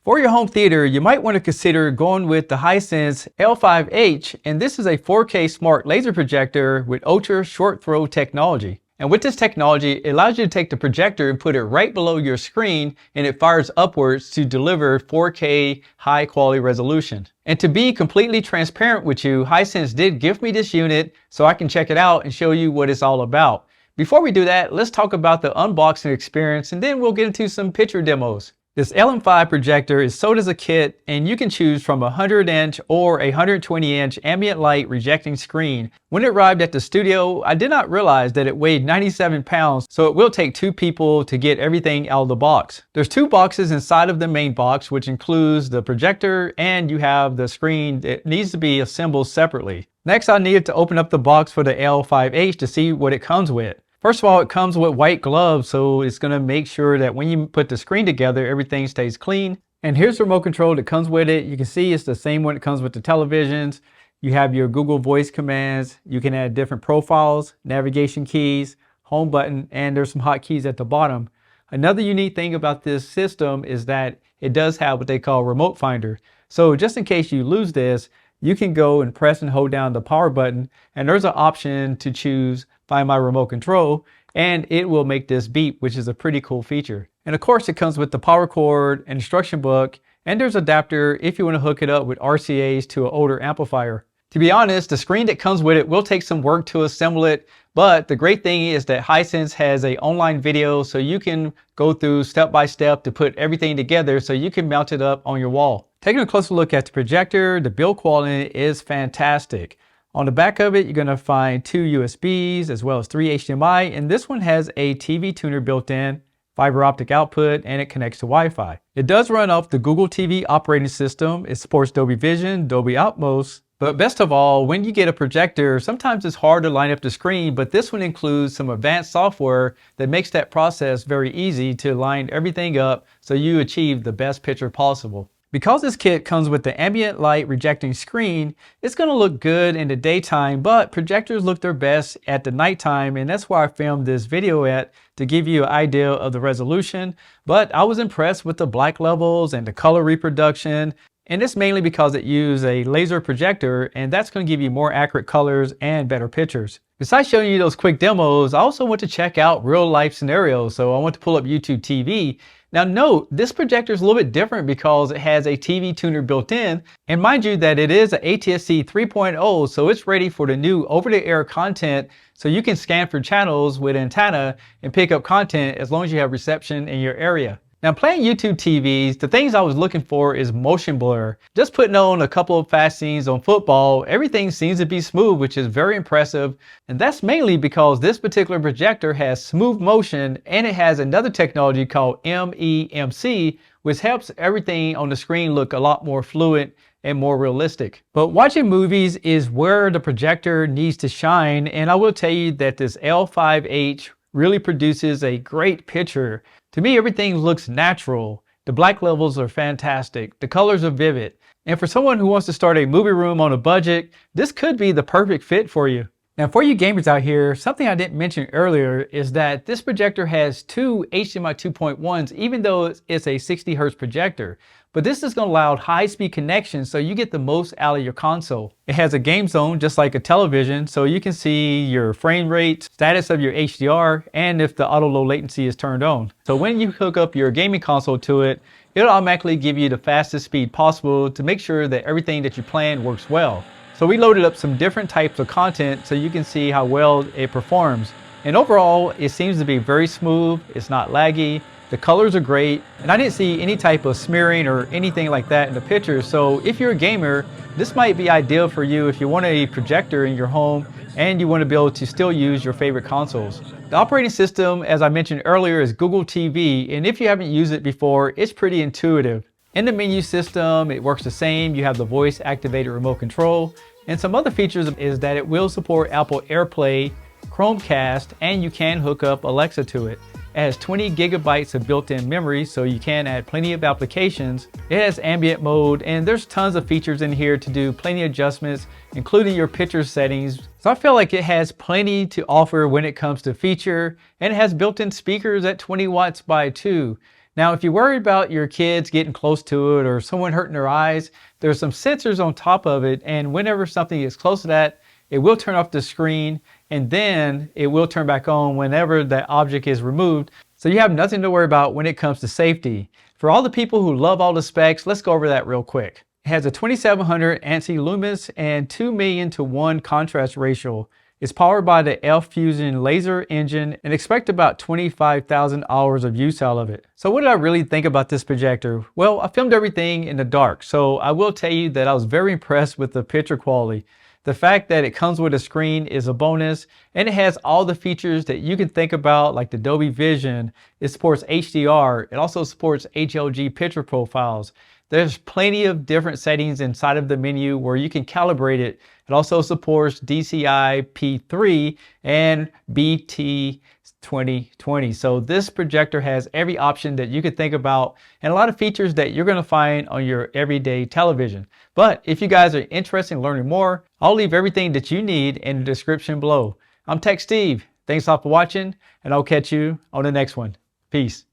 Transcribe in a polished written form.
For your home theater, you might want to consider going with the Hisense L5H, and this is a 4K smart laser projector with ultra short throw technology. And with this technology, it allows you to take the projector and put it right below your screen, and it fires upwards to deliver 4K high quality resolution. And to be completely transparent with you, Hisense did give me this unit so I can check it out and show you what it's all about. Before we do that, let's talk about the unboxing experience, and then we'll get into some picture demos. This LM5 projector is sold as a kit, and you can choose from a 100-inch or a 120-inch ambient light rejecting screen. When it arrived at the studio, I did not realize that it weighed 97 pounds, so it will take 2 people to get everything out of the box. There's 2 boxes inside of the main box, which includes the projector, and you have the screen that needs to be assembled separately. Next, I needed to open up the box for the L5H to see what it comes with. First of all, it comes with white gloves, so it's going to make sure that when you put the screen together, everything stays clean. And here's the remote control that comes with it. You can see it's the same one that comes with the televisions. You have your Google voice commands. You can add different profiles, navigation keys, home button, and there's some hotkeys at the bottom. Another unique thing about this system is that it does have what they call remote finder. So just in case you lose this, you can go and press and hold down the power button, and there's an option to choose Find My Remote Control, and it will make this beep, which is a pretty cool feature. And of course, it comes with the power cord, an instruction book, and there's an adapter if you want to hook it up with RCAs to an older amplifier. To be honest, the screen that comes with it will take some work to assemble it, but the great thing is that Hisense has an online video, so you can go through step by step to put everything together so you can mount it up on your wall. Taking a closer look at the projector, the build quality is fantastic. On the back of it, you're going to find 2 USBs as well as 3 HDMI, and this one has a TV tuner built in, fiber optic output, and it connects to Wi-Fi. It does run off the Google TV operating system. It supports Dolby Vision, Dolby Atmos, but best of all, when you get a projector, sometimes it's hard to line up the screen, but this one includes some advanced software that makes that process very easy to line everything up so you achieve the best picture possible. Because this kit comes with the ambient light rejecting screen, it's going to look good in the daytime, but projectors look their best at the nighttime, and that's why I filmed this video to give you an idea of the resolution. But I was impressed with the black levels and the color reproduction, and it's mainly because it used a laser projector, and that's going to give you more accurate colors and better pictures. Besides showing you those quick demos, I also want to check out real life scenarios, so I want to pull up YouTube TV. Now note, this projector is a little bit different because it has a TV tuner built in, and mind you that it is an ATSC 3.0, so it's ready for the new over-the-air content, so you can scan for channels with antenna and pick up content as long as you have reception in your area. Now playing YouTube TVs, the things I was looking for is motion blur. Just putting on a couple of fast scenes on football, everything seems to be smooth, which is very impressive. And that's mainly because this particular projector has smooth motion, and it has another technology called MEMC, which helps everything on the screen look a lot more fluid and more realistic. But watching movies is where the projector needs to shine, and I will tell you that this L5H really produces a great picture. To me, everything looks natural. The black levels are fantastic. The colors are vivid. And for someone who wants to start a movie room on a budget, this could be the perfect fit for you. Now for you gamers out here, something I didn't mention earlier is that this projector has 2 HDMI 2.1s, even though it's a 60 Hz projector. But this is going to allow high-speed connections so you get the most out of your console. It has a game zone just like a television, so you can see your frame rate, status of your HDR, and if the auto low latency is turned on. So when you hook up your gaming console to it, it'll automatically give you the fastest speed possible to make sure that everything that you plan works well. So we loaded up some different types of content so you can see how well it performs. And overall, it seems to be very smooth, it's not laggy, the colors are great, and I didn't see any type of smearing or anything like that in the picture. So if you're a gamer, this might be ideal for you if you want a projector in your home and you want to be able to still use your favorite consoles. The operating system, as I mentioned earlier, is Google TV, and if you haven't used it before, it's pretty intuitive. In the menu system, it works the same. You have the voice activated remote control, and some other features is that it will support Apple AirPlay, Chromecast, and you can hook up Alexa to it. It has 20 gigabytes of built-in memory, so you can add plenty of applications. It has ambient mode, and there's tons of features in here to do plenty of adjustments, including your picture settings. So I feel like it has plenty to offer when it comes to feature, and it has built-in speakers at 20 watts by 2. Now, if you're worried about your kids getting close to it or someone hurting their eyes, there's some sensors on top of it, and whenever something is close to that, it will turn off the screen, and then it will turn back on whenever that object is removed. So you have nothing to worry about when it comes to safety. For all the people who love all the specs, let's go over that real quick. It has a 2700 ANSI lumens and 2,000,000:1 contrast ratio. It's powered by the L-Fusion laser engine and expect about 25,000 hours of use out of it. So what did I really think about this projector? Well, I filmed everything in the dark, so I will tell you that I was very impressed with the picture quality. The fact that it comes with a screen is a bonus, and it has all the features that you can think about, like the Dolby Vision. It supports HDR. It also supports HLG picture profiles. There's plenty of different settings inside of the menu where you can calibrate it. It also supports DCI P3 and BT 2020. So this projector has every option that you could think about and a lot of features that you're going to find on your everyday television. But if you guys are interested in learning more, I'll leave everything that you need in the description below. I'm Tech Steve. Thanks a lot for watching, and I'll catch you on the next one. Peace.